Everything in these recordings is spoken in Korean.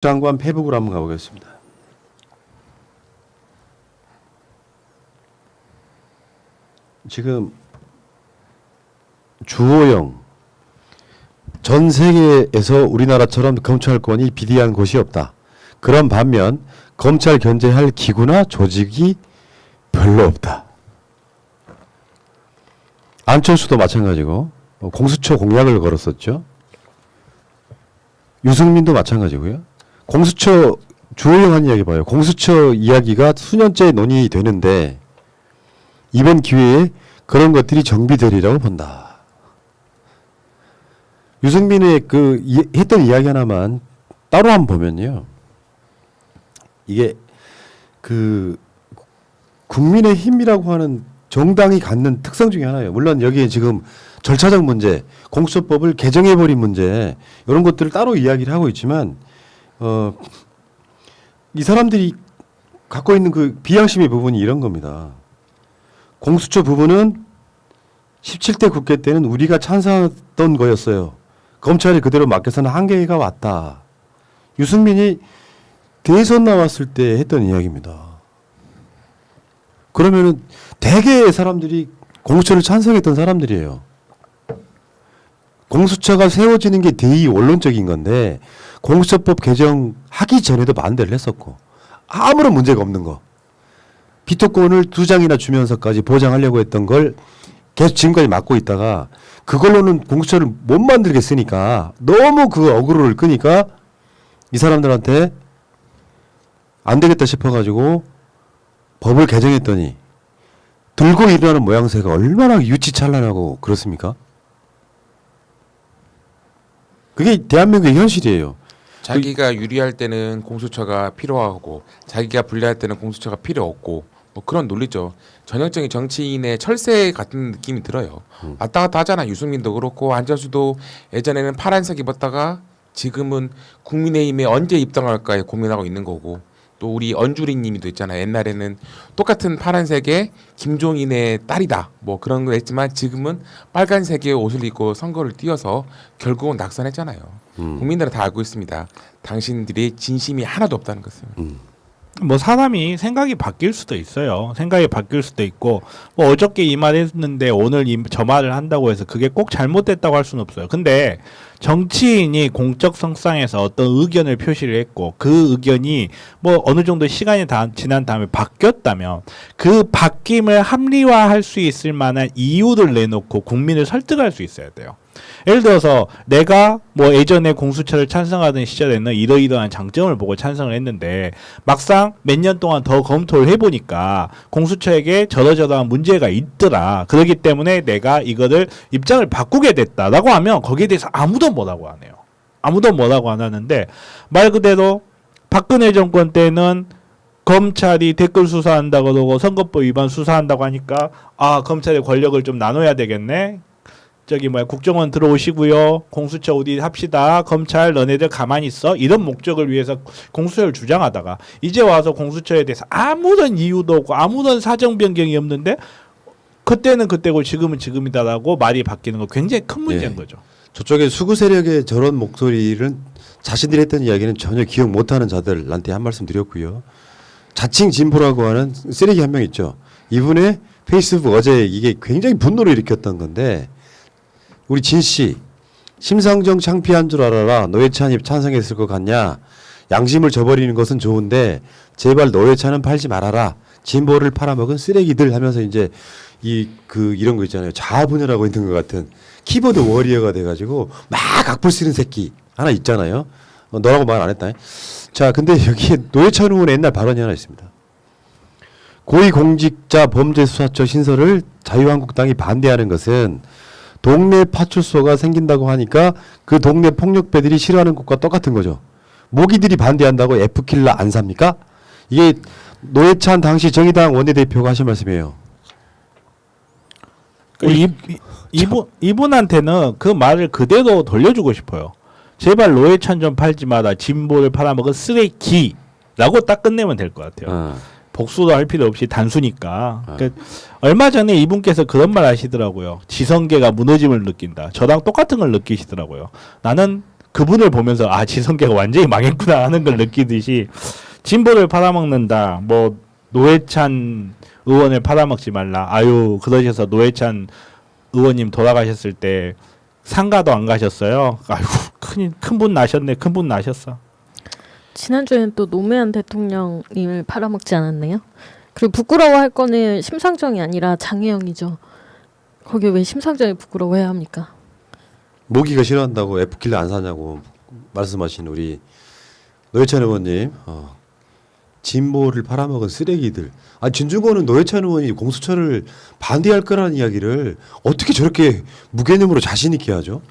장관 페북으로 한번 가보겠습니다. 지금 주호영 전 세계에서 우리나라처럼 검찰권이 비대한 곳이 없다. 그런 반면 검찰 견제할 기구나 조직이 별로 없다. 안철수도 마찬가지고 공수처 공약을 걸었었죠. 유승민도 마찬가지고요. 공수처 주호영 한 이야기 봐요. 공수처 이야기가 수년째 논의되는데 이번 기회에 그런 것들이 정비되리라고 본다. 유승민의 했던 이야기 하나만 따로 한번 보면요. 이게 국민의힘이라고 하는 정당이 갖는 특성 중에 하나예요. 물론 여기에 지금 절차적 문제, 공수처법을 개정해버린 문제 이런 것들을 따로 이야기를 하고 있지만 이 사람들이 갖고 있는 그 비양심의 부분이 이런 겁니다. 공수처 부분은 17대 국회 때는 우리가 찬성했던 거였어요. 검찰이 그대로 맡겨서는 한계가 왔다. 유승민이 대선 나왔을 때 했던 이야기입니다. 그러면은 대개의 사람들이 공수처를 찬성했던 사람들이에요. 공수처가 세워지는 게 대의 원론적인 건데 공수처법 개정하기 전에도 반대를 했었고 아무런 문제가 없는 거. 비토권을 2장이나 주면서까지 보장하려고 했던 걸 계속 지금까지 막고 있다가 그걸로는 공수처를 못 만들겠으니까 너무 그 어그로를 끄니까 이 사람들한테 안 되겠다 싶어가지고 법을 개정했더니 들고 일어나는 모양새가 얼마나 유치찬란하고 그렇습니까? 그게 대한민국의 현실이에요. 자기가 유리할 때는 공수처가 필요하고 자기가 불리할 때는 공수처가 필요 없고 뭐 그런 논리죠. 전형적인 정치인의 철새 같은 느낌이 들어요. 왔다 갔다 하잖아. 유승민도 그렇고 안철수도 예전에는 파란색 입었다가 지금은 국민의힘에 언제 입당할까에 고민하고 있는 거고 또 우리 언주리님이도 있잖아요. 옛날에는 똑같은 파란색의 김종인의 딸이다 뭐 그런 거 했지만 지금은 빨간색의 옷을 입고 선거를 뛰어서 결국은 낙선했잖아요. 국민들은 다 알고 있습니다. 당신들의 진심이 하나도 없다는 것을. 뭐 사람이 생각이 바뀔 수도 있어요. 생각이 바뀔 수도 있고 뭐 어저께 이 말 했는데 오늘 저 말을 한다고 해서 그게 꼭 잘못됐다고 할 수는 없어요. 근데 정치인이 공적 성상에서 어떤 의견을 표시를 했고 그 의견이 뭐 어느 정도 시간이 지난 다음에 바뀌었다면 그 바뀜을 합리화할 수 있을 만한 이유를 내놓고 국민을 설득할 수 있어야 돼요. 예를 들어서 내가 뭐 예전에 공수처를 찬성하던 시절에는 이러이러한 장점을 보고 찬성을 했는데 막상 몇 년 동안 더 검토를 해보니까 공수처에게 저러저러한 문제가 있더라. 그렇기 때문에 내가 이거를 입장을 바꾸게 됐다라고 하면 거기에 대해서 아무도 뭐라고 안 해요. 아무도 뭐라고 안 하는데 말 그대로 박근혜 정권 때는 검찰이 댓글 수사한다고 그러고 선거법 위반 수사한다고 하니까 아 검찰의 권력을 좀 나눠야 되겠네. 국정원 들어오시고요. 공수처 어디 합시다. 검찰 너네들 가만히 있어. 이런 목적을 위해서 공수처를 주장하다가 이제 와서 공수처에 대해서 아무런 이유도 없고 아무런 사정 변경이 없는데 그때는 그때고 지금은 지금이다라고 말이 바뀌는 거 굉장히 큰 문제인 거죠. 저쪽에 수구 세력의 저런 목소리를 자신들이 했던 이야기는 전혀 기억 못하는 자들한테 한 말씀 드렸고요. 자칭 진보라고 하는 쓰레기 한 명 있죠. 이분의 페이스북 어제 이게 굉장히 분노를 일으켰던 건데 우리 진 씨, 심상정 창피한 줄 알아라. 노회찬이 찬성했을 것 같냐. 양심을 저버리는 것은 좋은데 제발 노회찬은 팔지 말아라. 진보를 팔아먹은 쓰레기들 하면서 이제 이런 거 있잖아요. 자아분열하고 있는 것 같은 키보드 워리어가 돼가지고 막 악플 쓰는 새끼 하나 있잖아요. 너라고 말 안 했다. 자, 근데 여기에 노회찬 의원의 옛날 발언이 하나 있습니다. 고위공직자 범죄수사처 신설을 자유한국당이 반대하는 것은 동네 파출소가 생긴다고 하니까 그 동네 폭력배들이 싫어하는 것과 똑같은 거죠. 모기들이 반대한다고 F킬러 안 삽니까? 이게 노회찬 당시 정의당 원내대표가 하신 말씀이에요. 이분한테는 그 말을 그대로 돌려주고 싶어요. 제발 노회찬 좀 팔지 마라. 진보를 팔아먹은 쓰레기라고 딱 끝내면 될 것 같아요. 복수도 할 필요 없이 단수니까. 그러니까 얼마 전에 이분께서 그런 말 하시더라고요. 지성계가 무너짐을 느낀다. 저랑 똑같은 걸 느끼시더라고요. 나는 그분을 보면서 아 지성계가 완전히 망했구나 하는 걸 느끼듯이 진보를 팔아먹는다. 뭐 노회찬 의원을 팔아먹지 말라. 아유 그러셔서 노회찬 의원님 돌아가셨을 때 상가도 안 가셨어요. 아이고 큰 분 나셨네. 큰 분 나셨어. 지난주에는 또 노무현 대통령님을 팔아먹지 않았네요. 그리고 부끄러워할 거는 심상정이 아니라 장혜영이죠. 거기 왜 심상정이 부끄러워해야 합니까? 모기가 싫어한다고 F킬러 안 사냐고 말씀하신 우리 노회찬 의원님, 진보를 팔아먹은 쓰레기들. 아 진중권은 노회찬 의원이 공수처를 반대할 거라는 이야기를 어떻게 저렇게 무개념으로 자신 있게 하죠?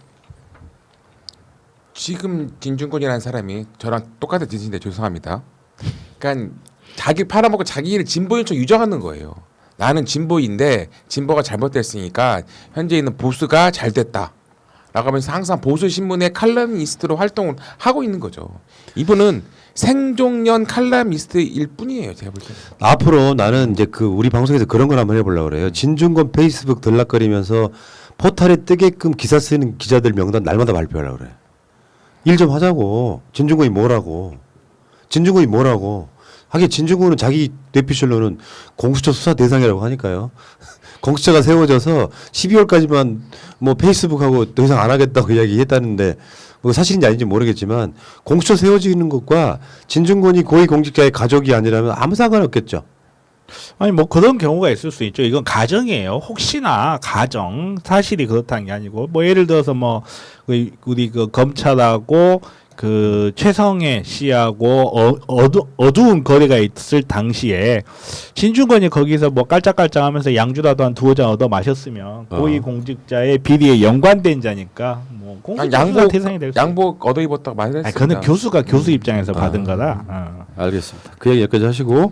지금 진중권이라는 사람이 저랑 똑같은 짓인데 죄송합니다. 그러니까 자기 팔아먹고 자기를 진보인 척 유정하는 거예요. 나는 진보인데 진보가 잘못됐으니까 현재 있는 보수가 잘됐다. 라고 하면서 항상 보수 신문의 칼럼니스트로 활동을 하고 있는 거죠. 이분은 생종년 칼럼니스트일 뿐이에요. 제가 볼 때. 앞으로 나는 이제 그 우리 방송에서 그런 걸 한번 해보려고 그래요. 진중권 페이스북 들락거리면서 포탈에 뜨게끔 기사 쓰는 기자들 명단 날마다 발표하려고 그래. 일 좀 하자고. 진중권이 뭐라고. 하긴 진중권은 자기 뇌피셜로는 공수처 수사 대상이라고 하니까요. 공수처가 세워져서 12월까지만 뭐 페이스북하고 더 이상 안 하겠다고 이야기했다는데 뭐 사실인지 아닌지 모르겠지만 공수처 세워지는 것과 진중권이 고위공직자의 가족이 아니라면 아무 상관없겠죠. 아니 뭐 그런 경우가 있을 수 있죠. 이건 가정이에요. 혹시나 가정 사실이 그렇다는 게 아니고 뭐 예를 들어서 뭐 우리 그 검찰하고 그 최성애 씨하고 어두운 거래가 있을 당시에 진중권이 거기서 뭐 깔짝깔짝하면서 양주라도 한 2잔 얻어 마셨으면 고위공직자의 비리에 연관된 자니까 뭐 공수처 수사 대상이 될 수. 양복 얻어 입었다고 말했습니다. 그거는 교수가 교수 입장에서 받은 거다. 알겠습니다. 그 얘기 여기까지 하시고